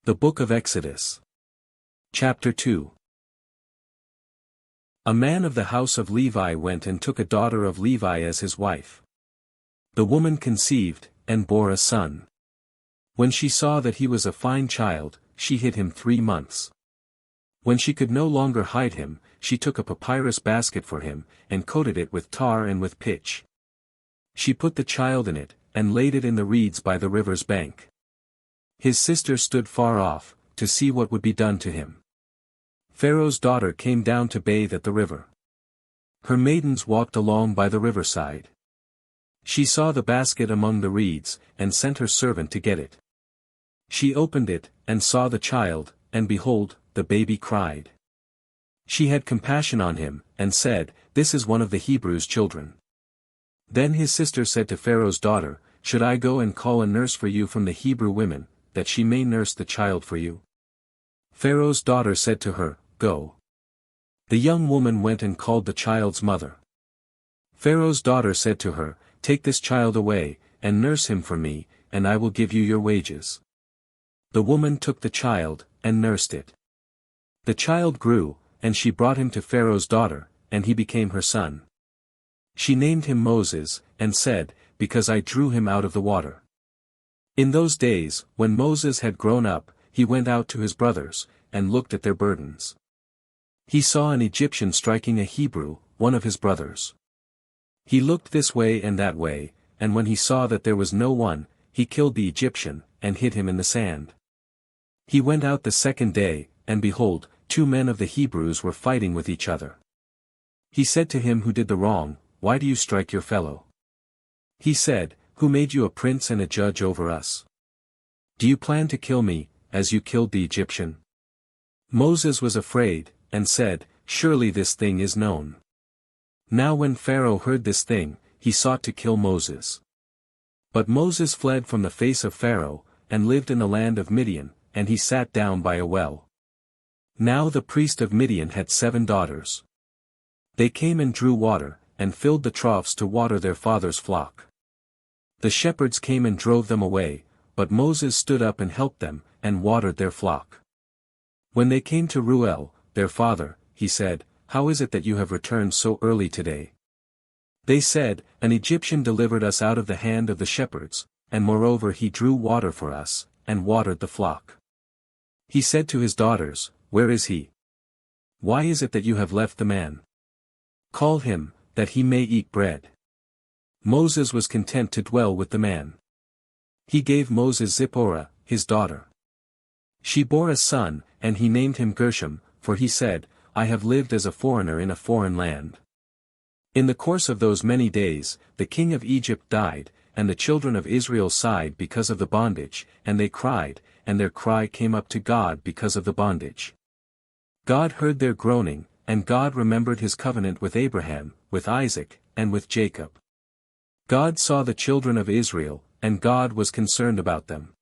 The Book of Exodus. Chapter 2. A man of the house of Levi went and took a daughter of Levi as his wife. The woman conceived, and bore a son. When she saw that he was a fine child, she hid him 3 months. When she could no longer hide him, she took a papyrus basket for him, and coated it with tar and with pitch. She put the child in it, and laid it in the reeds by the river's bank. His sister stood far off, to see what would be done to him. Pharaoh's daughter came down to bathe at the river. Her maidens walked along by the riverside. She saw the basket among the reeds, and sent her servant to get it. She opened it, and saw the child, and behold, the baby cried. She had compassion on him, and said, "This is one of the Hebrews' children." Then his sister said to Pharaoh's daughter, "Should I go and call a nurse for you from the Hebrew women, that she may nurse the child for you?" Pharaoh's daughter said to her, "Go." The young woman went and called the child's mother. Pharaoh's daughter said to her, "Take this child away, and nurse him for me, and I will give you your wages." The woman took the child, and nursed it. The child grew, and she brought him to Pharaoh's daughter, and he became her son. She named him Moses, and said, "Because I drew him out of the water." In those days, when Moses had grown up, he went out to his brothers, and looked at their burdens. He saw an Egyptian striking a Hebrew, one of his brothers. He looked this way and that way, and when he saw that there was no one, he killed the Egyptian, and hid him in the sand. He went out the second day, and behold, 2 men of the Hebrews were fighting with each other. He said to him who did the wrong, "Why do you strike your fellow?" He said, "Who made you a prince and a judge over us? Do you plan to kill me, as you killed the Egyptian?" Moses was afraid, and said, "Surely this thing is known." Now when Pharaoh heard this thing, he sought to kill Moses. But Moses fled from the face of Pharaoh, and lived in the land of Midian, and he sat down by a well. Now the priest of Midian had 7 daughters. They came and drew water, and filled the troughs to water their father's flock. The shepherds came and drove them away, but Moses stood up and helped them, and watered their flock. When they came to Reuel, their father, he said, "How is it that you have returned so early today?" They said, "An Egyptian delivered us out of the hand of the shepherds, and moreover he drew water for us, and watered the flock." He said to his daughters, "Where is he? Why is it that you have left the man? Call him, that he may eat bread." Moses was content to dwell with the man. He gave Moses Zipporah, his daughter. She bore a son, and he named him Gershom, for he said, "I have lived as a foreigner in a foreign land." In the course of those many days, the king of Egypt died, and the children of Israel sighed because of the bondage, and they cried, and their cry came up to God because of the bondage. God heard their groaning, and God remembered his covenant with Abraham, with Isaac, and with Jacob. God saw the children of Israel, and God was concerned about them.